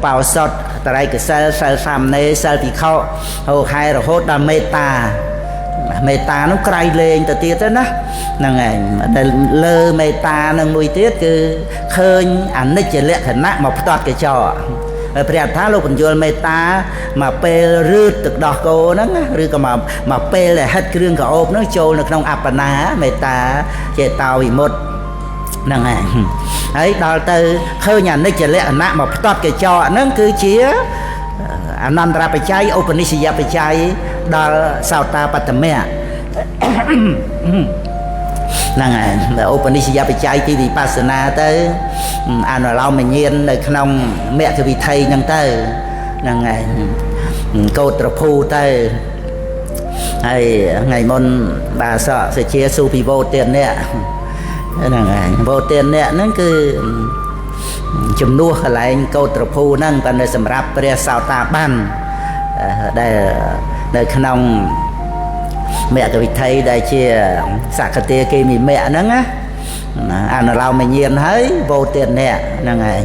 bao sọt tại cái sel sam này sel thì khâu hồ hai rồi hốt là meta nó cay lên từ tiết đó nè ngày lơ meta nâng nuôi tiết cứ khơi ảnh nít chỉ lệ khẩn nát một toát cái trò bây thá lúc mình vô meta mà pe rư từ đỏ cô nó rư còn mà pe là hết cái riêng cả ốp nó trôi được trong apana meta chế tàu bị một nè ngày ấy đó từ khơi nhà nít chỉ lệ nát một toát cái trò nó cứ chia Anandra Pachai, Upanishad Pachai, đó Sauta Patamea. Năng Upanishad Pachai thì Vipassana tới anh lao mình nhiên ở trong mẹ cái vị thầy năng tới năng câu tập phu tới hay ngày môn bà sợ sẽ chia su vì vô tiền nè năng vô tiền nè nó cứ chùm nua lại câu tập phu năng còn để sầm rap để sao ta ban để khăn mẹ cái vị thầy đây chia sạc cái tia kia mình mẹ nắng á anh lao mình nhiên thấy vô tiền nè năng ngày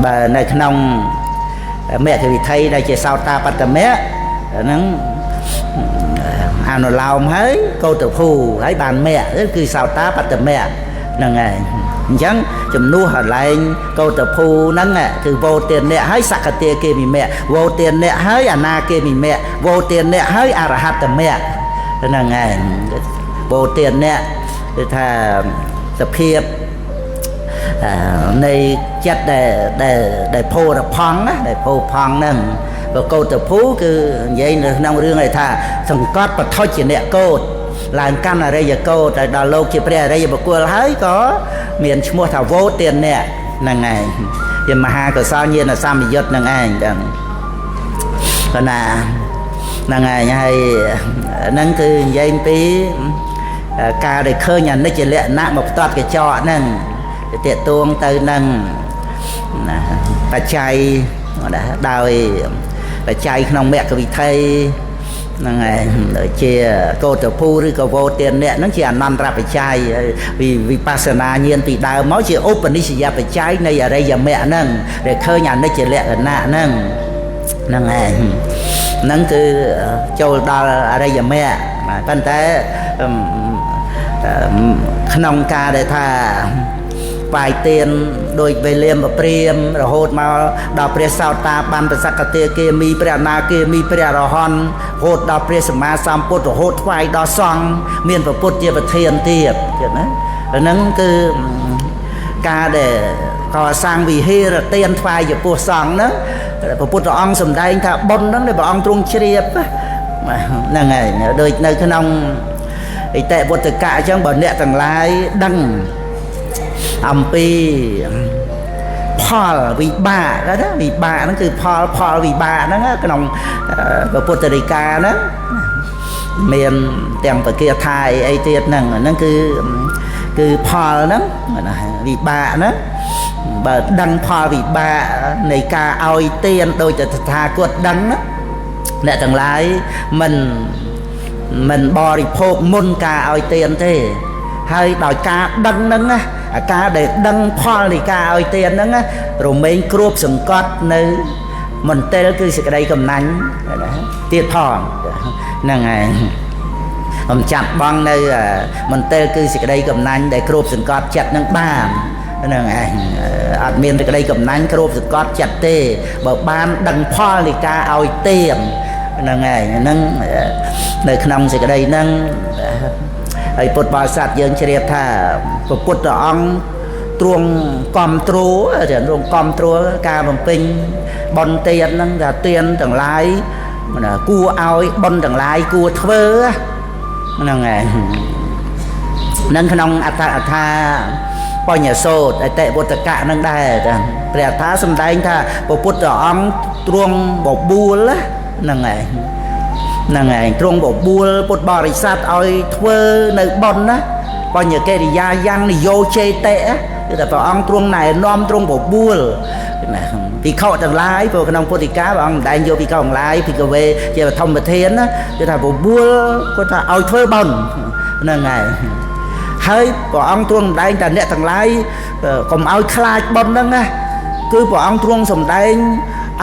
bà này khăn mẹ cái vị thầy đây chia sao ta bắt tầm mẹ nắng anh lao thấy câu tập phu thấy bàn mẹ rất cứ sao ta bắt tầm mẹ năng ngày chẳng chùm nua lại câu tập phu nắng từ vô tiền nè hãy sạc tia kia mình mẹ vô tiền nè hãy ana kia mình mẹ vô tiền nè hãy arahat mẹ là ngày vô tiền nè thà tập hiệp này chất để phô là phong á để phô phong nâng và câu tập phu cứ vậy nông riêng này thà thằng cót và thôi chỉ nè cô làm căn ở đây giờ cô tại đào lâu chỉ bây đây giờ bậc cô thấy có miền mua thảo vô tiền nè là ngày giờ mà hai cái sao nhiên là sao mình giật là ngày còn là ngày hay nâng từ dây tí ca để khơi nhà nó chỉ lệ nặng một toát cái trọ nâng tiệt tuông từ nâng và chay đào và chay không mẹ cái vị thầy ngày chia cô tập phu rồi cô vô tiền nè nó chỉ ăn năn ra phải chai vì Vipassana nhiên thì đào máu chỉ Upanishad phải chai này ở đây giờ mẹ nâng để khơi nhà nó chỉ lẹ ở nạ nâng nâng ngày nâng từ châu đào ở đây giờ mẹ mà phân tế nông ca để thà vài tiền đôi về liêm và priêm rồi hốt mà đào pre sao ta ban về sắc tia kia mi pre na kia mi pre rồi hon hốt đào pre sama samput rồi hốt vài đào song miền và put chia và thiên tiệp vậy đó nâng cứ ca để có sang vì hê là tiền phai giờ put song đó và put rồi ông sầm đây thà bon đó để bảo ông trung chiếp là ngày đời nơi cái nông tệ bột tất cả trong bờ nẹt thằng lái đăng âm pi Paul vì bà đó vì bà nóคือPaul vì bà nó cái nòng ở Puerto Rico đó miền tiền ở kia Thái ấy tiệt nằng nóคือPaul đó vì bà nó bà đăng Paul vì bà này ca ao tiền đôi từ thà quật đăng đó nè thằng lái mình bò đi phô môn ca ao tiền thế hay đòi ca đăng nâng á ca để đăng Paul thì ca ao tiền nâng á rồi mình cướp sừng cọt nơi mình tên cứ sự đây cầm nánh tiệt thòn nè ngày mình chặt băng nơi mình tên cứ sự đây cầm nánh để cướp sừng cọt chặt nâng bàn nè ngày admin thì đây cầm nánh cướp sừng cọt chặt tê bờ ban đăng Paul thì ca ao tiền nè ngày nâng nơi khăn sự đây nângไอ้ปวดบาสัตยังเฉลี่ยท่าปวดอ่องตรวงกอมตรูเดี๋ยวตรวงกอมตรูกาบังปิงบอลเตียนนั่งแต่เตียนต่างหลายมันกู้เอาบอลต่างหลายกู้เถื่อนั่งไงนั่งขนมอัฐาปอยโซดไอ้เตะปวดตะกะนั่งได้แต่เปลี่ยนท่าสมัยท่าปวดอ่องตรวงบกบูละนั่งไงnăng ngày trong bộ bùa bột bò thì sát oi thưa nơi bon á bao nhiêu cái thì da răng thì vô chê tệ thì phải ăn trong này nom trong bộ bùa thì khâu tầng lái vừa cái nông phô thì cá và ông đại vô thì khâu lái thì cơ về chỉ là thông về thiên á thì là bộ bùa có ta oi thưa bon năng ngày hơi của ông trong đây là nẹt tầng lái còn oi khai bon đó á គឺព្រះអង្គទ្រង់សម្ដែង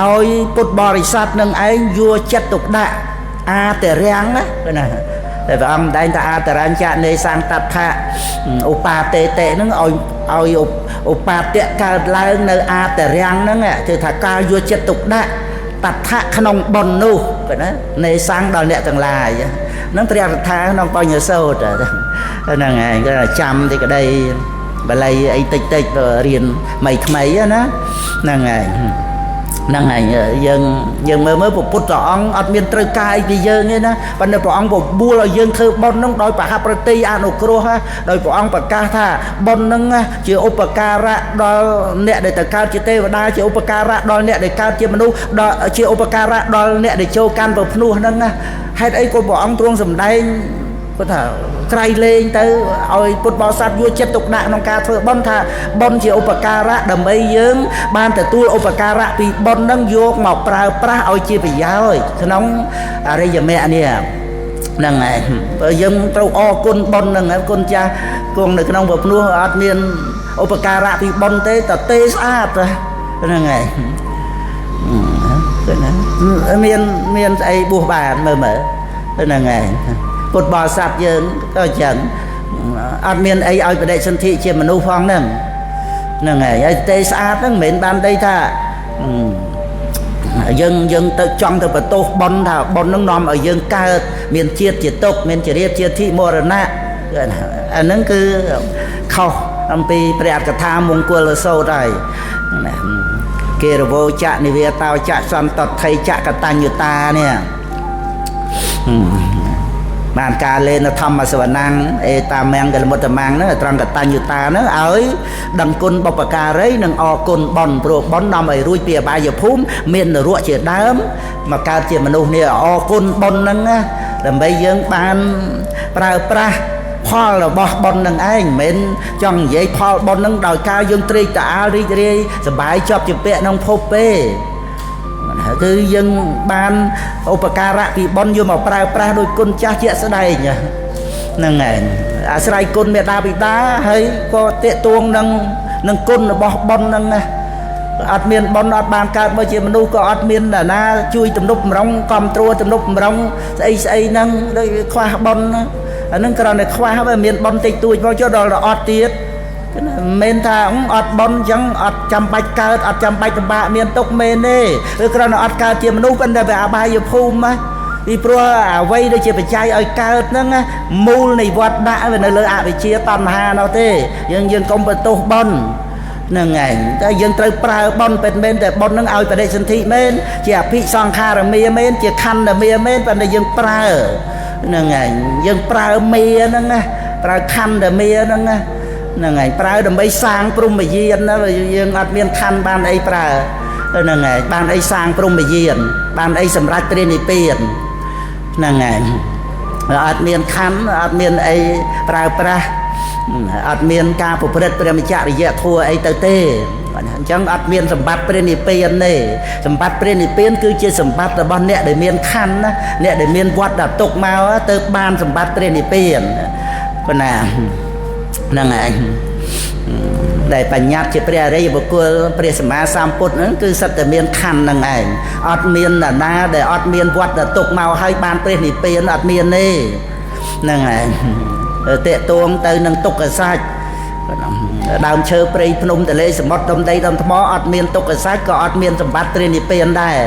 ឲ្យពុទ្ធបរិស័ទនឹងឯងយកចិត្តទុកដាក់អាតរាំងណាតែព្រះអង្គដែងថាអាតរាញ្ញនៃសង្កតៈឧបាទេតេហ្នឹងឲ្យឧបាទៈកើតឡើងនៅអាតរាំងហ្នឹងគឺថាការយកចិត្តទុកដាក់តថៈក្នុងបុណ្យនោះណានៃសង្ឃដល់អ្នកទាំងឡាយហ្នឹងព្រះអត្ថាក្នុងបញ្ញសោតហ្នឹងឯងគេចាំទីក្តីបាលីអីតិចរៀនថ្មីណាហ្នឹងឯងហ្នឹងហើយយើងមើលពុទ្ធព្រះអង្គអត់មានត្រូវការអីពីយើងទេណាប៉ុន្តែព្រះអង្គបបួលឲ្យយើងធ្វើបុណ្យហ្នឹងដោយបហប្រតិអនុគ្រោះដោយព្រះអង្គប្រកាសថាបុណ្យហ្នឹងជាឧបការៈដល់អ្នកដែលទៅកើតជាទេវតាជាឧបការៈដល់អ្នកដែលកើតជាមនុស្សជាឧបការៈដល់អ្នកដែលចូលកាន់ប្រភ្នោះហ្នឹងហេតុអីក៏ព្រះអង្គទ្រង់សម្ដែងគាត់ថាក្រៃលែងទៅឲ្យពុទ្ធបរិស័ទយកចិត្តទុកដាក់ក្នុងការធ្វើបុណ្យថាបុណ្យជាឧបការៈដើម្បីយើងបានទទួលឧបការៈពីបុណ្យហ្នឹងយកមកប្រើប្រាស់ឲ្យជាប្រយោជន៍ក្នុងអរិយមគ្គនេះហ្នឹងហើយបើយើងត្រូវអរគុណបុណ្យហ្នឹងគុណចាស់គង់នៅក្នុងប្រភ្នោះអត់មានឧបការៈពីបុណ្យទេតែទេស្អាតហ្នឹងហើយមានស្អីបួសបានមើលហ្នឹងហើយពុទ្ធបរិស័ទយើងក៏ចឹងអត់មានអីឲ្យបដិសន្ធិជាមនុស្សផងហ្នឹងហើយទេស្អាតហ្នឹងមិនមែនបានដីថាយើងទៅចង់ទៅបន្ទោសបុណ្យថាបុណ្យហ្នឹងនាំឲ្យយើងកើតមានជាតិជាទុក្ខមានចរិតជាធិមរណៈអាហ្នឹងគឺខុសអំពីព្រះអត្ថកថាមង្គលសូត្រហើយគេរវោចៈនិវេតោចៈសន្តថៃចៈកតញ្ញុតានេះបានការលេនធម្មសវនាំងអេតាមាំងកលមុតមាំងហ្នឹងត្រង់កតញ្ញុតាហ្នឹងឲ្យដឹងគុណបុព្វការីនិងអរគុណបុណ្យព្រោះបុណ្យនាំឲ្យរួចពីអបាយភូមិមាននរកជាដើមមកកើតជាមនុស្សនេះអរគុណបុណ្យហ្នឹងដើម្បីយើងបានប្រើប្រាស់ផលរបស់បុណ្យនឹងឯងមិនមែនចង់និយាយផលបុណ្យនឹងដោយការយើងត្រេកត្រអាលរីករាយសប្បាយជាប់ជាពាក់ក្នុងភពទេគឺយើងបានឧបការៈពីបុណ្យយកមកប្រើប្រាស់ដោយគុណចាស់ជាក់ស្ដែងហ្នឹងឯងអាស្រ័យគុណមេត្តាបិតាហើយក៏តេតួងនឹងគុណរបស់បុណ្យហ្នឹងណាអត់មានបុណ្យអត់បានកើតមកជាមនុស្សក៏អត់មានណាជួយទំនុកបំរុងគ្រប់គ្រងទំនុកបំរុងស្អីហ្នឹងដូចខ្វះបុណ្យអាហ្នឹងគ្រាន់តែខ្វះហើយមានបុណ្យតិចតួចមកចុះដល់អត់ទៀតមិនមែនថាអត់បុណ្យអញ្ចឹងអត់ចាំបាច់កើតអត់ចាំបាច់ពិបាកមានទុកមែនទេឬគ្រាន់តែអត់កើតជាមនុស្សប៉ុន្តែវាអបាយភូមិពីព្រោះអ្វីដែលជាបច្ច័យឲ្យកើតហ្នឹងមូលនៃវត្តដាក់វានៅលើអវិជ្ជាតណ្ហានោះទេយើងកុំបន្ទោសបុណ្យហ្នឹងឯងតែយើងត្រូវប្រើបុណ្យមិនមែនតែបុណ្យហ្នឹងឲ្យបដិសន្ធិមែនជាអភិសង្ខារមាមែនជាខណ្ឌមាមែនប៉ុន្តែយើងប្រើហ្នឹងឯងយើងប្រើមាហ្នឹងណាប្រើខណ្ឌមាហ្នឹងណាហ្នឹងហើយប្រើដើម្បីសាងព្រហ្មយានណាយើងអត់មានខណ្ឌបានអីប្រើហ្នឹងហើយបានអីសាងព្រហ្មយានបានអីសម្រាប់ព្រះនិព្វានហ្នឹងហើយអត់មានខណ្ឌអត់មានអីប្រើប្រាស់អត់មានការប្រព្រឹត្តព្រមចរិយធម៌អីទៅទេអញ្ចឹងអត់មានសម្បត្តិព្រះនិព្វានទេសម្បត្តិព្រះនិព្វានគឺជាសម្បត្តិរបស់អ្នកដែលមានខណ្ឌណាអ្នកដែលមានវត្តដាក់ទុកមកទៅបានសម្បត្តិព្រះនិព្វានប៉ុណ្ណាហ្នឹងឯងដែលបញ្ញត្តិជាព្រះអរិយបុគ្គលព្រះសម្មាសម្ពុទ្ធហ្នឹងគឺសិតតែមានខណ្ឌហ្នឹងឯងអត់មានណាដែលអត់មានវត្តទុកមកឲ្យបានព្រះនិព្វានអត់មានទេហ្នឹងឯងតេតួងទៅនឹងទុក្ខសច្ចដើមឈើព្រៃភ្នំទលេសមុទ្រដុំដីដុំថ្មអត់មានទុក្ខសច្ចក៏អត់មានសម្បត្តិព្រះនិព្វានដែរ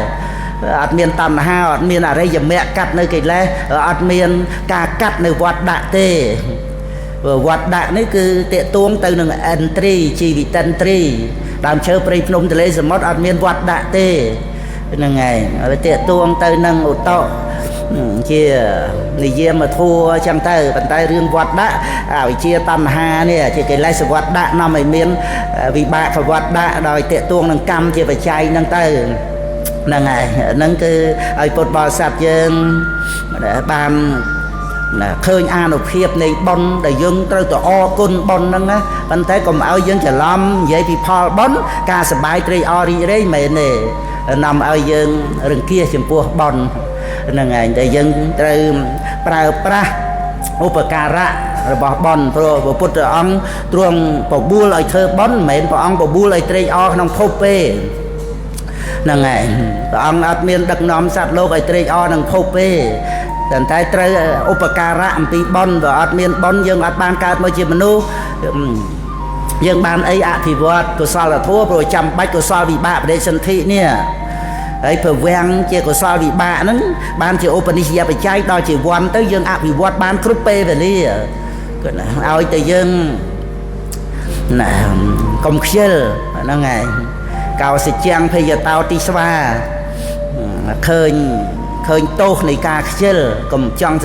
អត់មានតណ្ហាអត់មានអរិយមគ្គកាត់នៅកិលេសអត់មានការកាត់នៅវត្តដាក់ទេវត្តដាក់នេះគឺតេតួងទៅនឹងអិន្ទ្រីជីវិតិន្ទ្រីដើមឈើព្រៃភ្នំទលេសមុទ្រអត់មានវត្តដាក់ទេហ្នឹងហើយតេតួងទៅនឹងឧត្តជានិយាមធัวអញ្ចឹងទៅប៉ុន្តែរឿងវត្តដាក់អវិជ្ជាតណ្ហានេះជាកិលេសវត្តដាក់នាំឲ្យមានវិបាកវត្តដាក់ដោយតេតួងនឹងកម្មជាបច្ច័យហ្នឹងទៅហ្នឹងហើយហ្នឹងគឺឲ្យពុទ្ធបរិស័ទយើងបានឃើញអានុភាពនៃបុណ្យដែលយើងត្រូវទៅអរគុណបុណ្យហ្នឹងណាប៉ុន្តែកុំឲ្យយើងច្រឡំនិយាយពីផលបុណ្យការសប្បាយត្រេកអររីករាយមែនទេនាំឲ្យយើងរង្គៀសចំពោះបុណ្យហ្នឹងឯងតែយើងត្រូវប្រើប្រាស់ឧបការៈ របស់បនព្រោះព្រះពុទ្ធអង្គទ្រង់បបួលឲ្យធ្វើបនមិនមែនព្រះអង្គបបួលឲ្យត្រេកអរក្នុងភពទេហ្នឹងហើយព្រះអង្គអត់មានដឹកនាំសត្វលោកឲ្យត្រេកអរនឹងភពទេតែត្រូវឧបការៈអំពីបនបើអត់មានបនយើងអត់បានកើតមកជាមនុស្សយើងបានអីអភិវឌ្ឍកុសលធម៌ព្រោះចាំបាច់កុសលវិបាកបដិសន្ធិនេះហើយប្រវាំងជាកុសលវិបាកហ្នឹងបានជាឧបនិស្សយបច្ច័យដល់ជាវ័នទៅយើងអភិវឌ្ឍបានគ្រប់ពេលវេលាគឺណាឲ្យតែយើងណាកុំខ្ជិលហ្នឹងហើយកោសិជាងភយតោទីស្វាឃើញទោសនៃការខ្ជិលកុំចង់